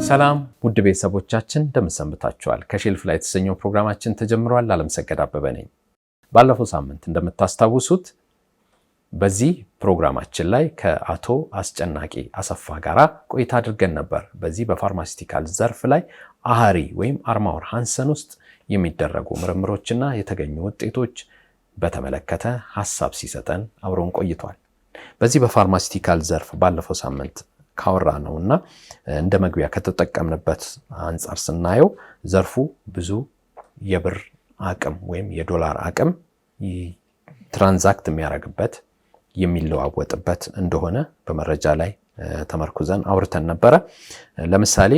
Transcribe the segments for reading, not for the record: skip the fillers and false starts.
ሰላም ውድ ቤተሰቦቻችን እንደምን ሰንብታችኋል? ከሼልፍ ላይ የተሰኘው ፕሮግራማችን ተጀምሯል። አለምሰገድ አበበ ነኝ። ባለፈው ሳምንት እንደምታስታውሱት በዚህ ፕሮግራማችን ላይ ከአቶ አስጨናቂ አሰፋ ጋር ቆይታ አድርገን ነበር። በዚህ በፋርማሲቲካል ዘርፍ ላይ አሃሪ ወይም አርማወር ሃንሰን ውስጥ የሚደረጉ ምርምሮችና የተገኙ ውጤቶች በተመለከተ ሐሳብ ሲሰጠን አብሮን ቆይቷል። በዚህ በፋርማሲቲካል ዘርፍ ባለፈው ሳምንት ካወራ ነውና እንደ መግቢያ ከተጠቀምንበት አንፃር ስናየው ዘርፉ ብዙ የብር አቅም ወይም የዶላር አቅም ትራንዛክት የሚያደርግበት የሚለዋወጥበት እንደሆነ በመረጃ ላይ ተመርኩዘን አውርተን ነበረ። ለምሳሌ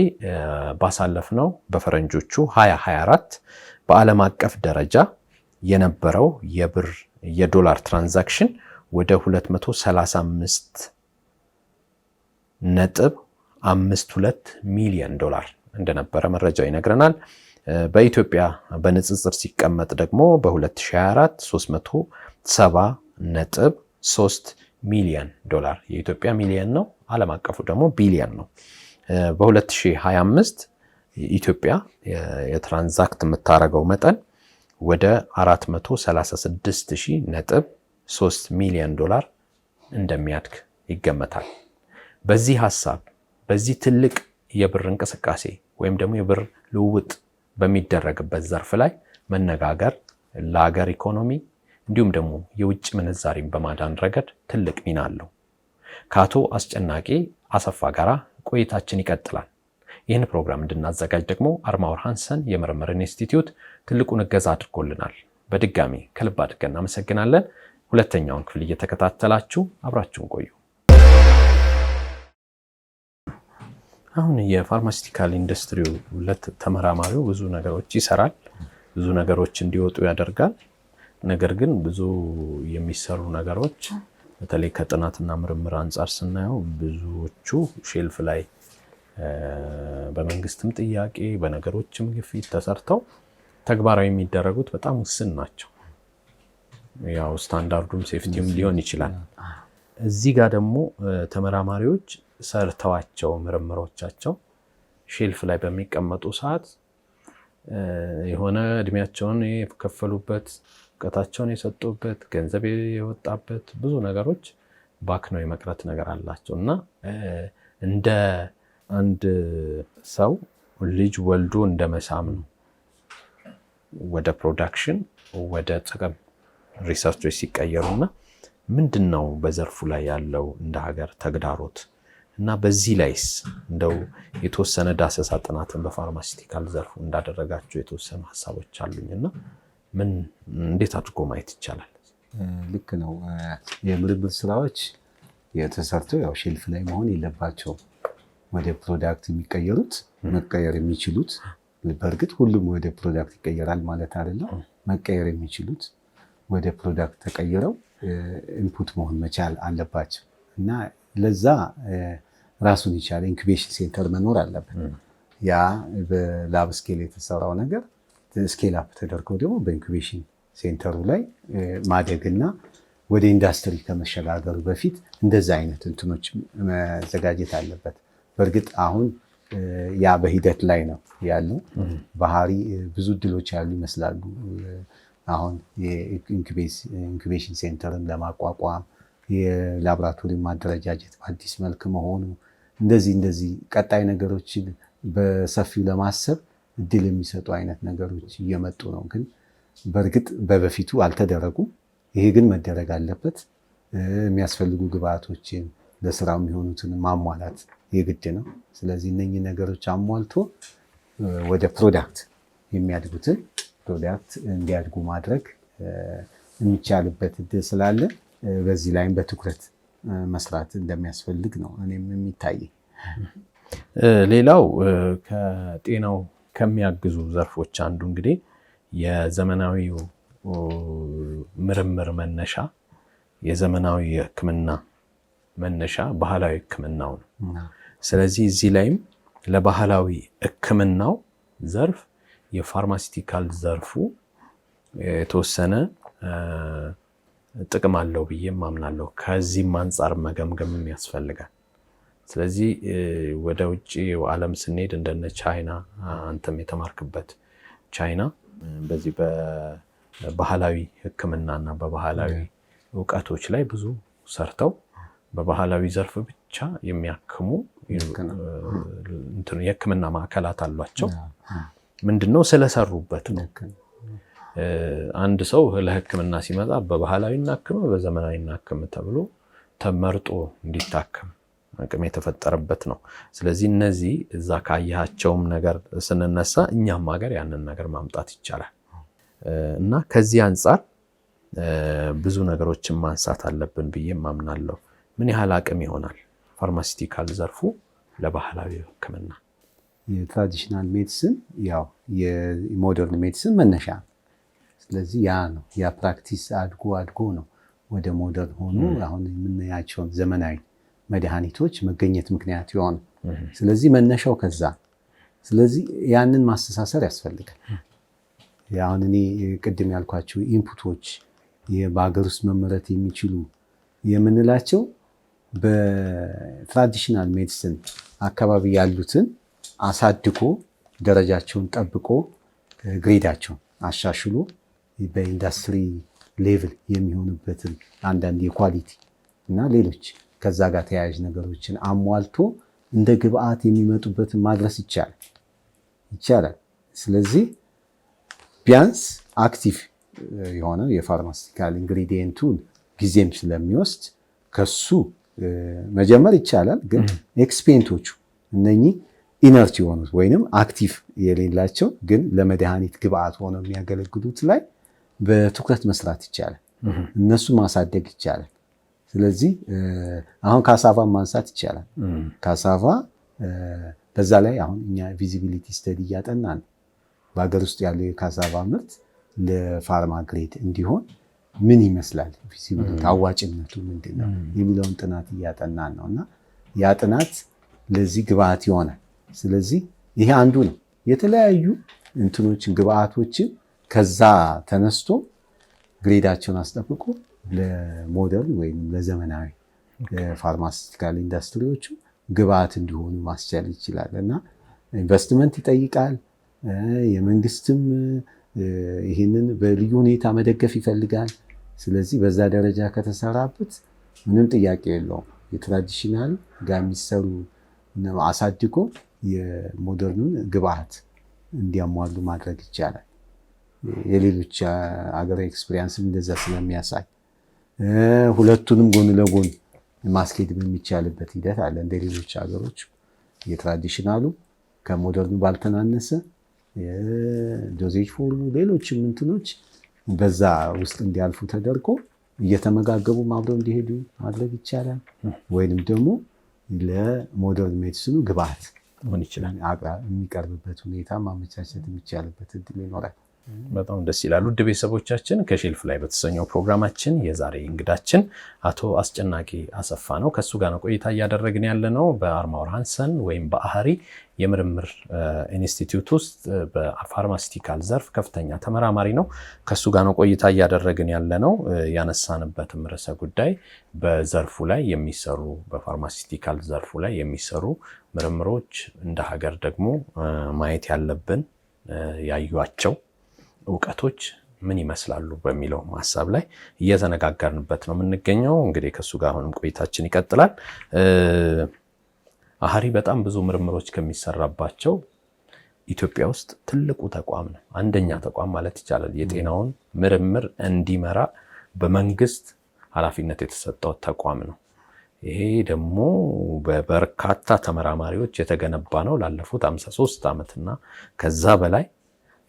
ባሳለፍነው በፈረንጆቹ 2024 በዓለም አቀፍ ደረጃ የነበረው የዶላር ትራንዛክሽን ወደ 235.52 ሚሊዮን ዶላር እንደነበረ መረጃው ይነግረናል። በኢትዮጵያ በንጽጽር ሲቀመጥ ደግሞ በ2024 370.3 ሚሊዮን ዶላር የኢትዮጵያ ሚሊዮን ነው፣ ዓለም አቀፉ ደግሞ ቢሊዮን ነው። በ2025 ኢትዮጵያ የትራንዛክት የምታረገው መጠን ወደ 436.3 ሚሊዮን ዶላር እንደሚያድግ ይገመታል። በዚህ ሐሳብ በዚህ ትልቅ የብር እንቅስቃሴ ወይም ደግሞ የብር ልውውጥ በሚደረግበት ዘርፍ ላይ መነጋገር ለሀገር ኢኮኖሚ እንዲሁም ደግሞ የውጭ ምንዛሪን በማዳን ረገድ ትልቅ ሚና አለው። ከአቶ አስጨናቂ አሰፋ ጋራ ቆይታችን ይቀጥላል። ይህን ፕሮግራም እንድናዘጋጅ ደግሞ አርማወር ሃንሰን የምርምር ኢንስቲትዩት ትልቁን እገዛ አድርጎልናል። በድጋሚ ከልብ አድርገን እናመሰግናለን። ሁለተኛውን ክፍል እየተከታተላችሁ አብራችሁን ቆዩ። አሁን የፋርማሲቲካል ኢንዱስትሪው ተመራማሪው ብዙ ነገሮች ይሰራል፣ ብዙ ነገሮች እንዲወጡ ያደርጋል። ነገር ግን ብዙ የሚሰሩ ነገሮች በተለይ ከጥናትና ምርምር አንጻር ስናየው ብዙዎቹ ሼልፍ ላይ በመንግስትም ጥያቄ በነገሮችም ግፊት ተሰርተው ተግባራዊ የሚደረጉት በጣም ውስን ናቸው። ያው ስታንዳርዱም ሴፍቲም ሊሆን ይችላል። እዚህ ጋር ደግሞ ተመራማሪዎች ሰርተዋቸው ምርምሮቻቸው ሼልፍ ላይ በሚቀመጡ ሰዓት የሆነ እድሜያቸውን የከፈሉበት እውቀታቸውን የሰጡበት ገንዘብ የወጣበት ብዙ ነገሮች ባክነው የመቅረት ነገር አላቸው እና እንደ አንድ ሰው ልጅ ወልዶ እንደ መሳም ነው ወደ ፕሮዳክሽን ወደ ጥቅም ሪሰርቾች ሲቀየሩና ምንድነው በዘርፉ ላይ ያለው እንደ ሀገር ተግዳሮት እና በዚህ ላይስ እንደው የተወሰነ ዳሰሳ ጥናትን በፋርማሲቲካል ዘርፉ እንዳደረጋቸው የተወሰኑ ሐሳቦች አሉኝና እንዴት አድርጎ ማየት ይቻላል? ልክ ነው። የምርምር ስራዎች የተሰርተው ያው ሼልፍ ላይ መሆን የለባቸው። ወደ ፕሮዳክት የሚቀየሩት መቀየር የሚችሉት በእርግጥ ሁሉም ወደ ፕሮዳክት ይቀየራል ማለት አይደለም። መቀየር የሚችሉት ወደ ፕሮዳክት ተቀይረው ኢንፑት መሆን መቻል አለባቸው እና ለዛ ራሱን የቻለ ኢንኩቤሽን ሴንተር መኖር አለበት። ያ በላብ ስኬል የተሰራው ነገር ስኬል አፕ ተደርገው ደግሞ በኢንኩቤሽን ሴንተሩ ላይ ማደግና ወደ ኢንዱስትሪ ከመሸጋገሩ በፊት እንደዛ አይነት እንትኖች መዘጋጀት አለበት። በእርግጥ አሁን ያ በሂደት ላይ ነው ያለው። ባህሪ ብዙ እድሎች ያሉ ይመስላሉ። አሁን የኢንኩቤሽን ሴንተርን ለማቋቋም የላቦራቶሪ ማደረጃጀት በአዲስ መልክ መሆኑ እንደዚህ ቀጣይ ነገሮችን በሰፊው ለማሰብ እድል የሚሰጡ አይነት ነገሮች እየመጡ ነው። ግን በእርግጥ በበፊቱ አልተደረጉም። ይሄ ግን መደረግ አለበት። የሚያስፈልጉ ግብአቶችን ለስራው የሚሆኑትን ማሟላት የግድ ነው። ስለዚህ እነኚህ ነገሮች አሟልቶ ወደ ፕሮዳክት የሚያድጉትን ፕሮዳክት እንዲያድጉ ማድረግ የሚቻልበት እድል ስላለ በዚህ ላይም በትኩረት መስራት እንደሚያስፈልግ ነው እኔም የሚታየኝ። ሌላው ከጤናው ከሚያግዙ ዘርፎች አንዱ እንግዲህ የዘመናዊው ምርምር መነሻ የዘመናዊ ሕክምና መነሻ ባህላዊ ሕክምናው ነው። ስለዚህ እዚህ ላይም ለባህላዊ ሕክምናው ዘርፍ የፋርማሲቲካል ዘርፉ የተወሰነ ጥቅም አለው ብዬ ማምናለሁ። ከዚህም አንጻር መገምገም ያስፈልጋል። ስለዚህ ወደ ውጪ ዓለም ስንሄድ እንደነ ቻይና አንተም የተማርክበት ቻይና በዚህ በባህላዊ ሕክምናና በባህላዊ እውቀቶች ላይ ብዙ ሰርተው በባህላዊ ዘርፍ ብቻ የሚያክሙ የሕክምና ማዕከላት አሏቸው። ምንድነው ስለሰሩበት ነው። አንድ ሰው ለሕክምና ሲመጣ በባህላዊ እናክም በዘመናዊ እናክም ተብሎ ተመርጦ እንዲታከም አቅም የተፈጠረበት ነው። ስለዚህ እነዚህ እዛ ካያቸውም ነገር ስንነሳ እኛም ሀገር ያንን ነገር ማምጣት ይቻላል እና ከዚህ አንጻር ብዙ ነገሮችን ማንሳት አለብን ብዬ ማምናለሁ። ምን ያህል አቅም ይሆናል ፋርማሲቲካል ዘርፉ ለባህላዊ ሕክምና? የትራዲሽናል ሜዲሲን ያው የሞደርን ሜዲሲን መነሻ ነው። ስለዚህ ያ ነው ያ ፕራክቲስ አድጎ ነው ወደ ሞደርን ሆኖ አሁን የምናያቸውን ዘመናዊ መድኃኒቶች መገኘት ምክንያት የሆነ። ስለዚህ መነሻው ከዛ። ስለዚህ ያንን ማስተሳሰር ያስፈልጋል። አሁን እኔ ቅድም ያልኳቸው ኢንፑቶች በሀገር ውስጥ መመረት የሚችሉ የምንላቸው በትራዲሽናል ሜዲሲን አካባቢ ያሉትን አሳድጎ ደረጃቸውን ጠብቆ ግሬዳቸውን አሻሽሎ በኢንዱስትሪ ሌቭል የሚሆኑበትን አንዳንድ የኳሊቲ እና ሌሎች ከዛ ጋር ተያያዥ ነገሮችን አሟልቶ እንደ ግብአት የሚመጡበትን ማድረስ ይቻላል። ስለዚህ ቢያንስ አክቲቭ የሆነ የፋርማሲቲካል ኢንግሪዲየንቱን ጊዜም ስለሚወስድ ከሱ መጀመር ይቻላል። ግን ኤክስፔንቶቹ እነኚህ ኢነርት የሆኑት ወይንም አክቲቭ የሌላቸው ግን ለመድኃኒት ግብአት ሆነው የሚያገለግሉት ላይ በትኩረት መስራት ይቻላል። እነሱ ማሳደግ ይቻላል። ስለዚህ አሁን ካሳቫን ማንሳት ይቻላል። ካሳቫ በዛ ላይ አሁን እኛ ቪዚቢሊቲ ስተዲ እያጠናን ነው። በሀገር ውስጥ ያለው የካሳቫ ምርት ለፋርማ ግሬድ እንዲሆን ምን ይመስላል፣ ቪዚቢሊቲ አዋጭነቱ ምንድን ነው የሚለውን ጥናት እያጠናን ነው እና ያ ጥናት ለዚህ ግብአት ይሆናል። ስለዚህ ይሄ አንዱ ነው። የተለያዩ እንትኖችን ግብአቶችን ከዛ ተነስቶ ግሬዳቸውን አስጠብቆ ለሞደርን ወይም ለዘመናዊ ፋርማሲቲካል ኢንዱስትሪዎቹ ግብአት እንዲሆኑ ማስቻል ይችላል እና ኢንቨስትመንት ይጠይቃል። የመንግስትም ይህንን በልዩ ሁኔታ መደገፍ ይፈልጋል። ስለዚህ በዛ ደረጃ ከተሰራበት ምንም ጥያቄ የለውም። የትራዲሽናል ጋር የሚሰሩ አሳድጎ የሞደርኑን ግብአት እንዲያሟሉ ማድረግ ይቻላል። የሌሎች አገራዊ ኤክስፔሪንስም እንደዛ ስለሚያሳይ ሁለቱንም ጎን ለጎን ማስኬድ በሚቻልበት ሂደት አለ። እንደ ሌሎች ሀገሮች የትራዲሽናሉ ከሞደርኑ ባልተናነሰ ዶዜጅ ፎርሙ ሌሎችም እንትኖች በዛ ውስጥ እንዲያልፉ ተደርጎ እየተመጋገቡ አብረው እንዲሄዱ ማድረግ ይቻላል። ወይንም ደግሞ ለሞደርን ሜዲሲኑ ግብአት ሆን ይችላል የሚቀርብበት ሁኔታ ማመቻቸት የሚቻልበት እድል ይኖራል። በጣም ደስ ይላል። ውድ ቤተሰቦቻችን ከሼልፍ ላይ በተሰኘው ፕሮግራማችን የዛሬ እንግዳችን አቶ አስጨናቂ አሰፋ ነው። ከሱ ጋር ነው ቆይታ እያደረግን ያለ ነው። በአርማወር ሃንሰን ወይም በአህሪ የምርምር ኢንስቲትዩት ውስጥ በፋርማሲቲካል ዘርፍ ከፍተኛ ተመራማሪ ነው። ከሱ ጋር ነው ቆይታ እያደረግን ያለ ነው። ያነሳንበትም ርዕሰ ጉዳይ በዘርፉ ላይ የሚሰሩ በፋርማሲቲካል ዘርፉ ላይ የሚሰሩ ምርምሮች እንደ ሀገር ደግሞ ማየት ያለብን ያዩዋቸው እውቀቶች ምን ይመስላሉ በሚለው ሐሳብ ላይ እየተነጋገርንበት ነው የምንገኘው። እንግዲህ ከሱ ጋር አሁንም ቆይታችን ይቀጥላል። አህሪ በጣም ብዙ ምርምሮች ከሚሰራባቸው ኢትዮጵያ ውስጥ ትልቁ ተቋም ነው። አንደኛ ተቋም ማለት ይቻላል። የጤናውን ምርምር እንዲመራ በመንግስት ኃላፊነት የተሰጠው ተቋም ነው። ይሄ ደግሞ በበርካታ ተመራማሪዎች የተገነባ ነው። ላለፉት 53 ዓመትና ከዛ በላይ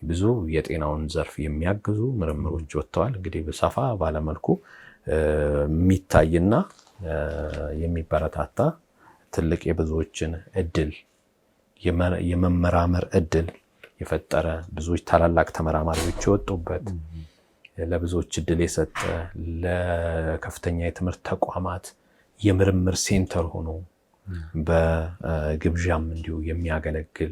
ብዙ የጤናውን ዘርፍ የሚያግዙ ምርምሮች ወጥተዋል። እንግዲህ በሰፋ ባለመልኩ የሚታይና የሚበረታታ ትልቅ የብዙዎችን እድል የመመራመር እድል የፈጠረ ብዙዎች ታላላቅ ተመራማሪዎች የወጡበት ለብዙዎች እድል የሰጠ ለከፍተኛ የትምህርት ተቋማት የምርምር ሴንተር ሆኖ በግብዣም እንዲሁ የሚያገለግል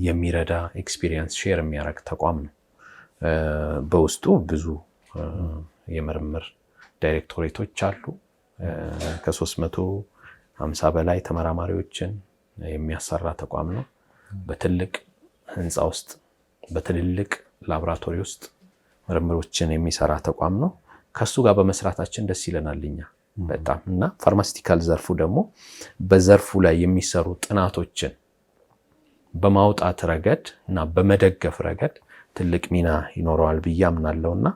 የሚረዳ ኤክስፒሪየንስ ሼር የሚያደርግ ተቋም ነው። በውስጡ ብዙ የምርምር ዳይሬክቶሬቶች አሉ። ከ300 50 በላይ ተመራማሪዎችን የሚያሰራ ተቋም ነው። በትልቅ ህንፃ ውስጥ በትልልቅ ላቦራቶሪ ውስጥ ምርምሮችን የሚሰራ ተቋም ነው። ከሱ ጋር በመስራታችን ደስ ይለናል እኛ በጣም እና ፋርማሲቲካል ዘርፉ ደግሞ በዘርፉ ላይ የሚሰሩ ጥናቶችን በማውጣት ረገድ እና በመደገፍ ረገድ ትልቅ ሚና ይኖረዋል ብዬ አምናለሁና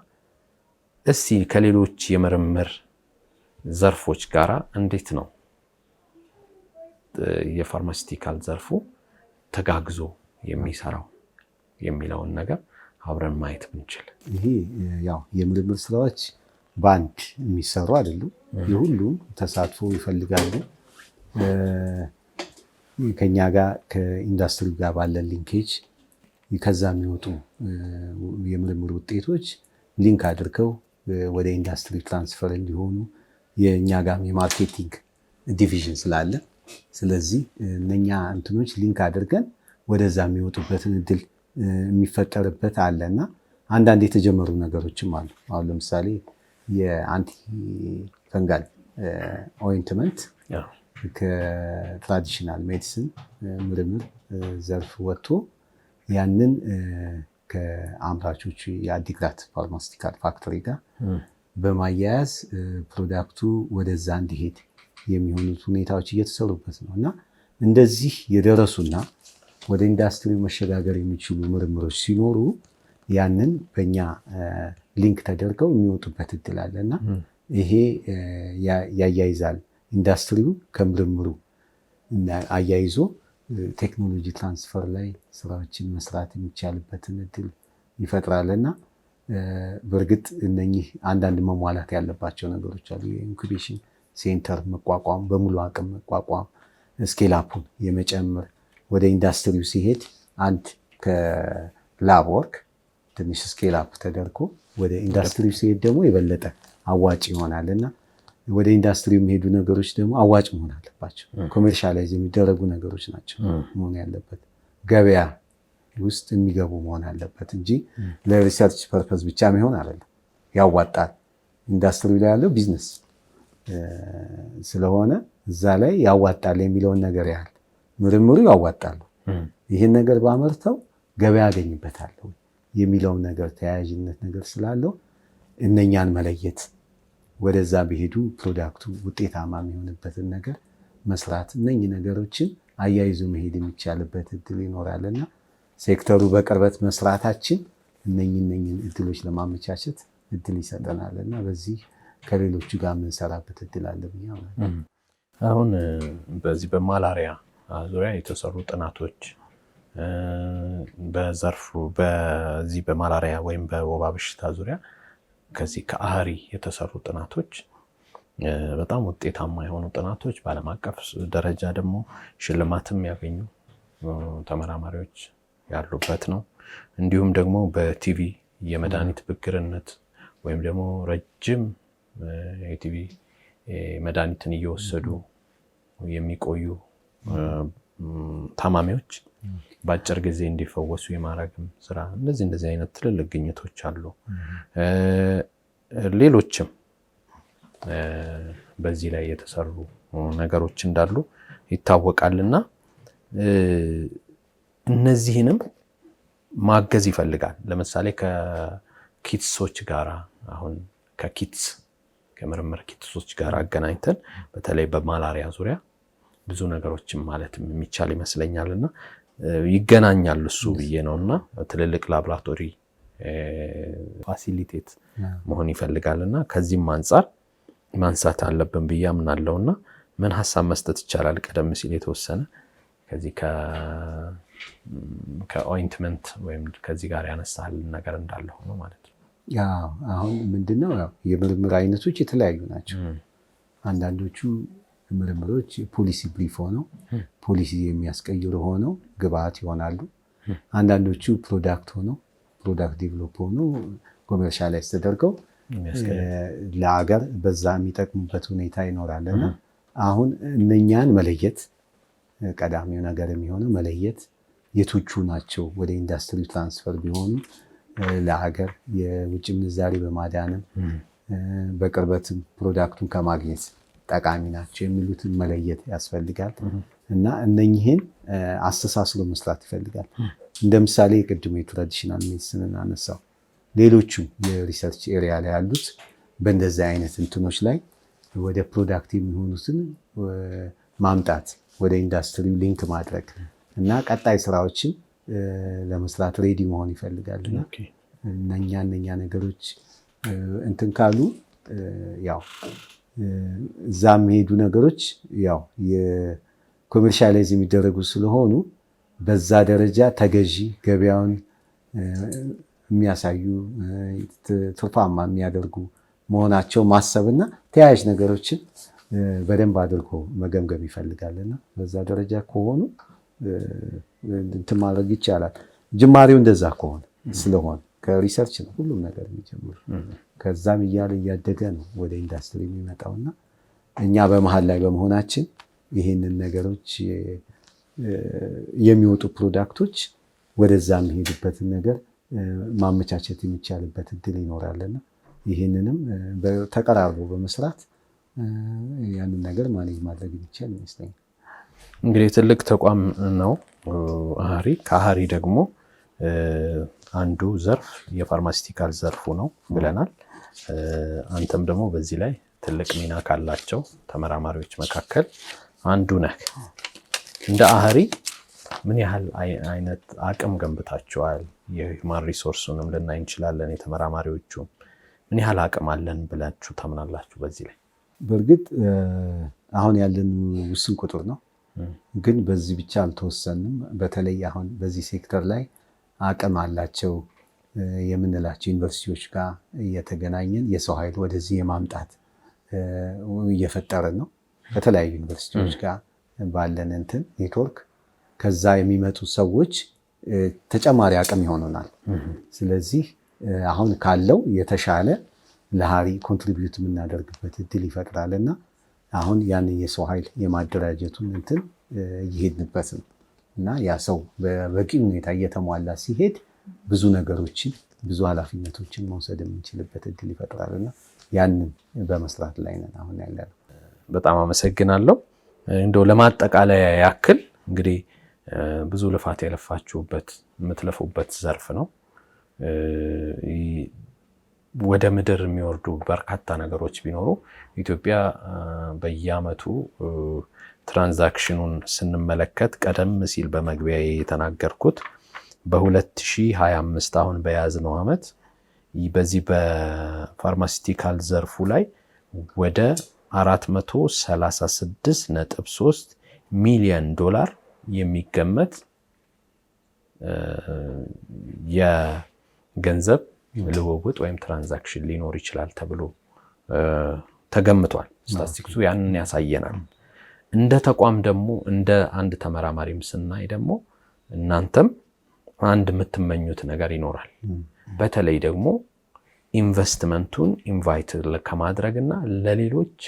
እስቲ ከሌሎች የምርምር ዘርፎች ጋራ እንዴት ነው የፋርማሲቲካል ዘርፉ ተጋግዞ የሚሰራው የሚለውን ነገር አብረን ማየት ብንችል። ይሄ ያው የምርምር ስራዎች ባንድ የሚሰሩ አይደሉም። የሁሉም ተሳትፎ ይፈልጋሉ። ከኛ ጋር ከኢንዱስትሪ ጋር ባለ ሊንኬጅ ከዛ የሚወጡ የምርምር ውጤቶች ሊንክ አድርገው ወደ ኢንዱስትሪ ትራንስፈር እንዲሆኑ የኛ ጋር የማርኬቲንግ ዲቪዥን ስላለ ስለዚህ እነኛ እንትኖች ሊንክ አድርገን ወደዛ የሚወጡበትን እድል የሚፈጠርበት አለና አንዳንድ የተጀመሩ ነገሮችም አሉ። አሁን ለምሳሌ የአንቲ ፈንጋል ኦይንትመንት ከትራዲሽናል ሜዲሲን ምርምር ዘርፍ ወጥቶ ያንን ከአምራቾቹ የአዲግራት ፋርማሲቲካል ፋክተሪ ጋር በማያያዝ ፕሮዳክቱ ወደዛ እንዲሄድ የሚሆኑት ሁኔታዎች እየተሰሩበት ነው እና እንደዚህ የደረሱና ወደ ኢንዱስትሪው መሸጋገር የሚችሉ ምርምሮች ሲኖሩ ያንን በእኛ ሊንክ ተደርገው የሚወጡበት እድል አለ እና ይሄ ያያይዛል ኢንዱስትሪው ከምርምሩ አያይዞ ቴክኖሎጂ ትራንስፈር ላይ ስራዎችን መስራት የሚቻልበትን እድል ይፈጥራልና በእርግጥ እነኚህ አንዳንድ መሟላት ያለባቸው ነገሮች አሉ። የኢንኩቤሽን ሴንተር መቋቋም፣ በሙሉ አቅም መቋቋም፣ ስኬል አፑን የመጨመር ወደ ኢንዱስትሪው ሲሄድ አንድ ከላብ ወርክ ትንሽ ስኬል አፕ ተደርጎ ወደ ኢንዱስትሪው ሲሄድ ደግሞ የበለጠ አዋጭ ይሆናል እና ወደ ኢንዱስትሪው የሚሄዱ ነገሮች ደግሞ አዋጭ መሆን አለባቸው። ኮሜርሻላይዝ የሚደረጉ ነገሮች ናቸው መሆን ያለበት። ገበያ ውስጥ የሚገቡ መሆን አለበት እንጂ ለሪሰርች ፐርፐዝ ብቻ የሚሆን አይደለም። ያዋጣል። ኢንዱስትሪው ላይ ያለው ቢዝነስ ስለሆነ እዛ ላይ ያዋጣል የሚለውን ነገር ያህል ምርምሩ ያዋጣሉ፣ ይህን ነገር ባመርተው ገበያ ያገኝበታለሁ የሚለውን ነገር ተያያዥነት ነገር ስላለው እነኛን መለየት ወደዛ ቢሄዱ ፕሮዳክቱ ውጤታማ የሚሆንበትን ነገር መስራት እነኚህ ነገሮችን አያይዞ መሄድ የሚቻልበት እድል ይኖራልና ሴክተሩ በቅርበት መስራታችን እነኚህን እድሎች ለማመቻቸት እድል ይሰጠናልና በዚህ ከሌሎቹ ጋር የምንሰራበት እድል አለ ብዬ አምናለሁ። አሁን በዚህ በማላሪያ ዙሪያ የተሰሩ ጥናቶች በዘርፉ በዚህ በማላሪያ ወይም በወባ በሽታ ዙሪያ ከዚህ ከአህሪ የተሰሩ ጥናቶች በጣም ውጤታማ የሆኑ ጥናቶች በዓለም አቀፍ ደረጃ ደግሞ ሽልማትም ያገኙ ተመራማሪዎች ያሉበት ነው። እንዲሁም ደግሞ በቲቪ የመድኃኒት ብግርነት ወይም ደግሞ ረጅም የቲቪ መድኃኒትን እየወሰዱ የሚቆዩ ታማሚዎች በአጭር ጊዜ እንዲፈወሱ የማድረግም ስራ እንደዚህ አይነት ትልልቅ ግኝቶች አሉ። ሌሎችም በዚህ ላይ የተሰሩ ነገሮች እንዳሉ ይታወቃልና እነዚህንም ማገዝ ይፈልጋል። ለምሳሌ ከኪትሶች ጋር አሁን ከምርምር ኪትሶች ጋር አገናኝተን በተለይ በማላሪያ ዙሪያ ብዙ ነገሮችን ማለት የሚቻል ይመስለኛልና ይገናኛል እሱ ብዬ ነውና ትልልቅ ላቦራቶሪ ፋሲሊቴት መሆን ይፈልጋልና ከዚህም አንፃር ማንሳት አለብን ብዬ አምናለሁና ምን ሐሳብ መስጠት ይቻላል? ቀደም ሲል የተወሰነ ከዚህ ከኦይንትመንት ወይም ከዚህ ጋር ያነሳል ነገር እንዳለ ሆኖ ማለት ነው። ያው አሁን ምንድነው የምርምር አይነቶች የተለያዩ ናቸው። አንዳንዶቹ ምርምሮች ፖሊሲ ብሪፍ ሆነው ፖሊሲ የሚያስቀይሩ ሆነው ግብአት ይሆናሉ። አንዳንዶቹ ፕሮዳክት ዲቨሎፕ ሆነው ኮሜርሻላይዝ ተደርገው ለሀገር በዛ የሚጠቅሙበት ሁኔታ ይኖራልና አሁን እነኛን መለየት ቀዳሚው ነገር የሚሆነው መለየት የቶቹ ናቸው ወደ ኢንዱስትሪ ትራንስፈር ቢሆኑ ለሀገር የውጭ ምንዛሪ በማዳንም በቅርበትም ፕሮዳክቱን ከማግኘት ጠቃሚ ናቸው የሚሉትን መለየት ያስፈልጋል እና እነኚህን አስተሳስሎ መስራት ይፈልጋል። እንደ ምሳሌ ቅድሞ የትራዲሽናል ሜዲሲንን አነሳው። ሌሎቹ የሪሰርች ኤሪያ ላይ ያሉት በእንደዚህ አይነት እንትኖች ላይ ወደ ፕሮዳክት የሚሆኑትን ማምጣት፣ ወደ ኢንዱስትሪው ሊንክ ማድረግ እና ቀጣይ ስራዎችን ለመስራት ሬዲ መሆን ይፈልጋል እና እነኛ ነገሮች እንትን ካሉ ያው እዛ የሚሄዱ ነገሮች ያው የኮሜርሻላይዝ የሚደረጉ ስለሆኑ በዛ ደረጃ ተገዢ ገበያውን የሚያሳዩ ትርፋማ የሚያደርጉ መሆናቸው ማሰብና ተያያዥ ነገሮችን በደንብ አድርጎ መገምገም ይፈልጋልና በዛ ደረጃ ከሆኑ እንትን ማድረግ ይቻላል። ጅማሬው እንደዛ ከሆነ ስለሆነ ከሪሰርች ነው ሁሉም ነገር የሚጀምሩ። ከዛም እያለ እያደገ ነው ወደ ኢንዱስትሪ የሚመጣውና እኛ በመሀል ላይ በመሆናችን ይህንን ነገሮች የሚወጡ ፕሮዳክቶች ወደዛ የሚሄዱበትን ነገር ማመቻቸት የሚቻልበት እድል ይኖራልና ይህንንም ተቀራርቦ በመስራት ያንን ነገር ማኔጅ ማድረግ ይቻል ይመስለኛል። እንግዲህ ትልቅ ተቋም ነው አሃሪ። ከአሃሪ ደግሞ አንዱ ዘርፍ የፋርማሲቲካል ዘርፉ ነው ብለናል። አንተም ደግሞ በዚህ ላይ ትልቅ ሚና ካላቸው ተመራማሪዎች መካከል አንዱ ነህ። እንደ አሃሪ ምን ያህል አይነት አቅም ገንብታችኋል? የሂውማን ሪሶርሱንም ልናይ እንችላለን። የተመራማሪዎቹ ምን ያህል አቅም አለን ብላችሁ ታምናላችሁ? በዚህ ላይ በእርግጥ አሁን ያለን ውስን ቁጥር ነው፣ ግን በዚህ ብቻ አልተወሰንም። በተለይ አሁን በዚህ ሴክተር ላይ አቅም አላቸው የምንላቸው ዩኒቨርሲቲዎች ጋር እየተገናኘን የሰው ኃይል ወደዚህ የማምጣት እየፈጠርን ነው። ከተለያዩ ዩኒቨርሲቲዎች ጋር ባለን እንትን ኔትወርክ ከዛ የሚመጡ ሰዎች ተጨማሪ አቅም ይሆኑናል። ስለዚህ አሁን ካለው የተሻለ ለአሃሪ ኮንትሪቢዩት የምናደርግበት እድል ይፈጥራልና አሁን ያን የሰው ኃይል የማደራጀቱን እንትን እየሄድንበት ነው እና ያ ሰው በበቂ ሁኔታ እየተሟላ ሲሄድ ብዙ ነገሮችን ብዙ ኃላፊነቶችን መውሰድ የምንችልበት እድል ይፈጥራልና ያንን በመስራት ላይ ነን አሁን ያለነው። በጣም አመሰግናለሁ። እንደው ለማጠቃለያ ያክል እንግዲህ ብዙ ልፋት የለፋችሁበት የምትለፉበት ዘርፍ ነው። ወደ ምድር የሚወርዱ በርካታ ነገሮች ቢኖሩ ኢትዮጵያ በየዓመቱ ትራንዛክሽኑን ስንመለከት ቀደም ሲል በመግቢያ የተናገርኩት በ2025 አሁን በያዝነው ዓመት በዚህ በፋርማሲቲካል ዘርፉ ላይ ወደ 436.3 ሚሊዮን ዶላር የሚገመት የገንዘብ ልውውጥ ወይም ትራንዛክሽን ሊኖር ይችላል ተብሎ ተገምቷል። ስታቲስቲክሱ ያንን ያሳየናል። እንደ ተቋም ደግሞ እንደ አንድ ተመራማሪም ስናይ ደግሞ እናንተም አንድ የምትመኙት ነገር ይኖራል። በተለይ ደግሞ ኢንቨስትመንቱን ኢንቫይት ከማድረግና ለሌሎች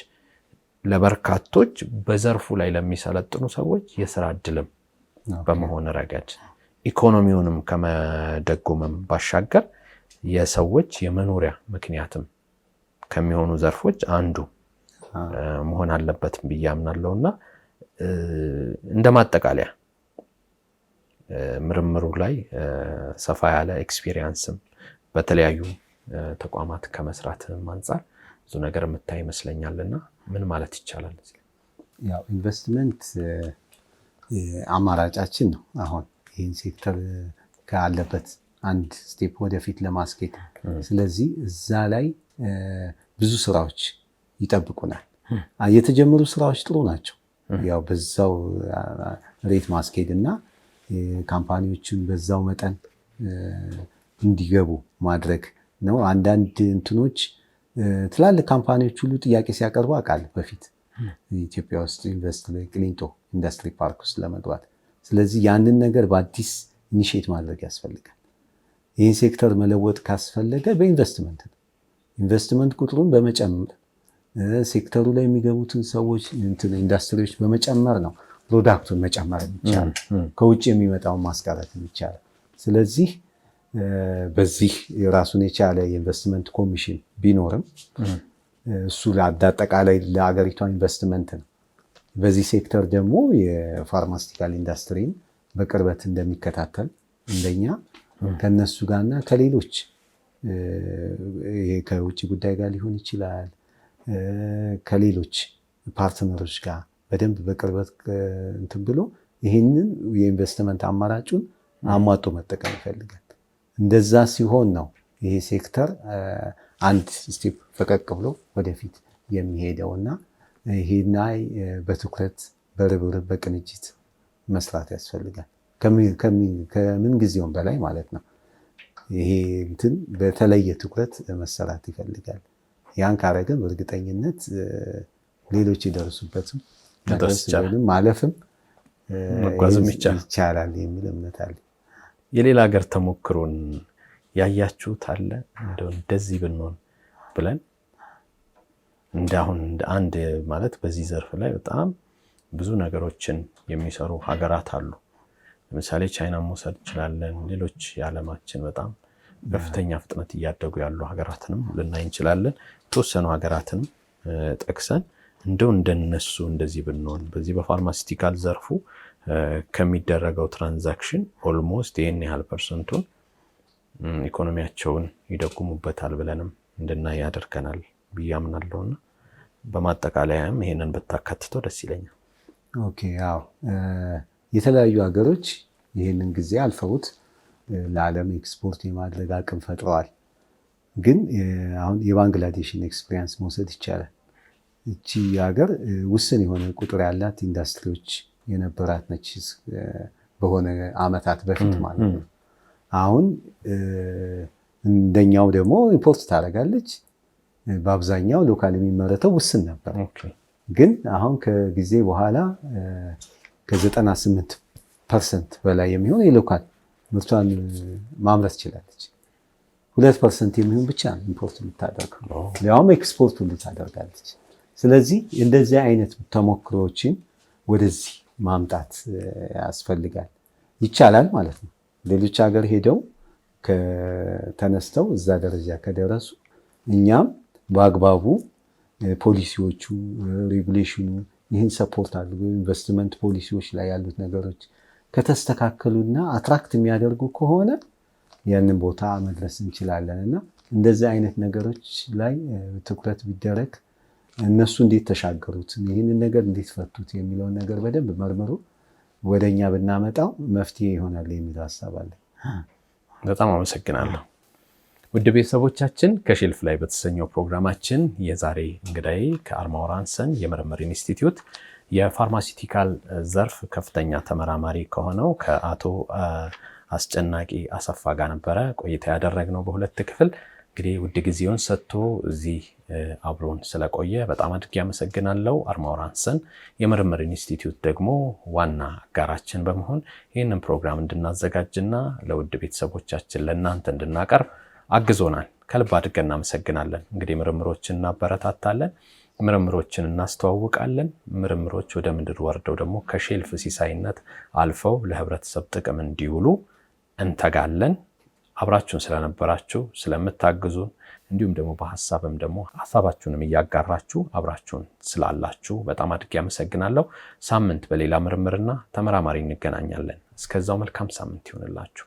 ለበርካቶች በዘርፉ ላይ ለሚሰለጥኑ ሰዎች የስራ እድልም በመሆን ረገድ ኢኮኖሚውንም ከመደጎምም ባሻገር የሰዎች የመኖሪያ ምክንያትም ከሚሆኑ ዘርፎች አንዱ መሆን አለበት ብዬ አምናለሁና እንደ ማጠቃለያ ምርምሩ ላይ ሰፋ ያለ ኤክስፒሪየንስም በተለያዩ ተቋማት ከመስራት አንፃር ብዙ ነገር የምታይ ይመስለኛልና ምን ማለት ይቻላል? ያው ኢንቨስትመንት አማራጫችን ነው። አሁን ይህን ሴክተር ካለበት አንድ ስቴፕ ወደፊት ለማስኬድ ስለዚህ እዛ ላይ ብዙ ስራዎች ይጠብቁናል። የተጀመሩ ስራዎች ጥሩ ናቸው። ያው በዛው ሬት ማስኬድ እና ካምፓኒዎችን በዛው መጠን እንዲገቡ ማድረግ ነው። አንዳንድ እንትኖች ትላልቅ ካምፓኒዎች ሁሉ ጥያቄ ሲያቀርቡ አውቃለሁ በፊት ኢትዮጵያ ውስጥ ቅሊንጦ ኢንዱስትሪ ፓርክ ውስጥ ለመግባት። ስለዚህ ያንን ነገር በአዲስ ኢኒሼት ማድረግ ያስፈልጋል። ይህን ሴክተር መለወጥ ካስፈለገ በኢንቨስትመንት ነው። ኢንቨስትመንት ቁጥሩን በመጨመር ሴክተሩ ላይ የሚገቡትን ሰዎች ኢንዱስትሪዎች በመጨመር ነው ፕሮዳክቱን መጨመር የሚቻለው፣ ከውጭ የሚመጣውን ማስቀረት የሚቻለው። ስለዚህ በዚህ ራሱን የቻለ የኢንቨስትመንት ኮሚሽን ቢኖርም እሱ አጠቃላይ ለሀገሪቷ ኢንቨስትመንት ነው። በዚህ ሴክተር ደግሞ የፋርማሲቲካል ኢንዱስትሪን በቅርበት እንደሚከታተል እንደኛ ከነሱ ጋርና ከሌሎች ከውጭ ጉዳይ ጋር ሊሆን ይችላል ከሌሎች ፓርትነሮች ጋር በደንብ በቅርበት እንትን ብሎ ይህንን የኢንቨስትመንት አማራጩን አሟጦ መጠቀም ይፈልጋል። እንደዛ ሲሆን ነው ይሄ ሴክተር አንድ ስቴፕ ፈቀቅ ብሎ ወደፊት የሚሄደውና ይሄና በትኩረት በርብርብ በቅንጅት መስራት ያስፈልጋል። ከምን ጊዜውም በላይ ማለት ነው። ይሄ እንትን በተለየ ትኩረት መሰራት ይፈልጋል። ያን ካረገን በእርግጠኝነት ሌሎች ይደርሱበትም ማለፍም መጓዝም ይቻላል የሚል እምነት አለ። የሌላ ሀገር ተሞክሮን ያያችሁት አለ? እንደዚህ ብንሆን ብለን እንደ አንድ ማለት በዚህ ዘርፍ ላይ በጣም ብዙ ነገሮችን የሚሰሩ ሀገራት አሉ። ለምሳሌ ቻይና መውሰድ እንችላለን። ሌሎች የዓለማችን በጣም በከፍተኛ ፍጥነት እያደጉ ያሉ ሀገራትንም ልናይ እንችላለን። የተወሰኑ ሀገራትንም ጠቅሰን እንደነሱ እንደዚህ ብንሆን በዚህ በፋርማሲቲካል ዘርፉ ከሚደረገው ትራንዛክሽን ኦልሞስት ይህን ያህል ፐርሰንቱን ኢኮኖሚያቸውን ይደጉሙበታል ብለንም እንድናይ ያደርገናል ብዬ አምናለሁና በማጠቃለያም ይሄንን ብታካትተው ደስ ይለኛል። ኦኬ አዎ የተለያዩ ሀገሮች ይህንን ጊዜ አልፈውት ለዓለም ኤክስፖርት የማድረግ አቅም ፈጥረዋል። ግን አሁን የባንግላዴሽን ኤክስፒሪየንስ መውሰድ ይቻላል። እቺ ሀገር ውስን የሆነ ቁጥር ያላት ኢንዱስትሪዎች የነበራት ነች በሆነ አመታት በፊት ማለት ነው። አሁን እንደኛው ደግሞ ኢምፖርት ታደርጋለች። በአብዛኛው ሎካል የሚመረተው ውስን ነበር። ግን አሁን ከጊዜ በኋላ ከ98% በላይ የሚሆን የሎካል ምርቷን ማምረት ችላለች። 2% የሚሆን ብቻ ኢምፖርት የምታደርገው ያውም ኤክስፖርት ሁሉ ታደርጋለች። ስለዚህ እንደዚህ አይነት ተሞክሮዎችን ወደዚህ ማምጣት ያስፈልጋል። ይቻላል ማለት ነው። ሌሎች ሀገር ሄደው ተነስተው እዛ ደረጃ ከደረሱ እኛም በአግባቡ ፖሊሲዎቹ ሬጉሌሽኑ ይህን ሰፖርት አድርጎ ኢንቨስትመንት ፖሊሲዎች ላይ ያሉት ነገሮች ከተስተካከሉና አትራክት የሚያደርጉ ከሆነ ያንን ቦታ መድረስ እንችላለን እና እንደዚህ አይነት ነገሮች ላይ ትኩረት ቢደረግ እነሱ እንዴት ተሻገሩት፣ ይህንን ነገር እንዴት ፈቱት የሚለውን ነገር በደንብ መርምሮ ወደኛ ብናመጣው መፍትሄ ይሆናል የሚል ሀሳብ አለ። በጣም አመሰግናለሁ። ውድ ቤተሰቦቻችን ከሼልፍ ላይ በተሰኘው ፕሮግራማችን የዛሬ እንግዳዬ ከአርማወር ሃንሰን የምርምር ኢንስቲትዩት የፋርማሲቲካል ዘርፍ ከፍተኛ ተመራማሪ ከሆነው ከአቶ አስጨናቂ አሰፋ ጋር ነበረ ቆይታ ያደረግነው በሁለት ክፍል። እንግዲህ ውድ ጊዜውን ሰጥቶ እዚህ አብሮን ስለቆየ በጣም አድርጌ አመሰግናለሁ። አርማወር ሃንሰን የምርምር ኢንስቲትዩት ደግሞ ዋና አጋራችን በመሆን ይህንን ፕሮግራም እንድናዘጋጅና ለውድ ቤተሰቦቻችን ለእናንተ እንድናቀርብ አግዞናል። ከልብ አድርገን እናመሰግናለን። እንግዲህ ምርምሮችን እናበረታታለን፣ ምርምሮችን እናስተዋውቃለን። ምርምሮች ወደ ምድር ወርደው ደግሞ ከሼልፍ ሲሳይነት አልፈው ለህብረተሰብ ጥቅም እንዲውሉ እንተጋለን። አብራችሁን ስለነበራችሁ ስለምታግዙን፣ እንዲሁም ደግሞ በሐሳብም ደግሞ ሐሳባችሁንም እያጋራችሁ አብራችሁን ስላላችሁ በጣም አድርጌ አመሰግናለሁ። ሳምንት በሌላ ምርምርና ተመራማሪ እንገናኛለን። እስከዛው መልካም ሳምንት ይሁንላችሁ።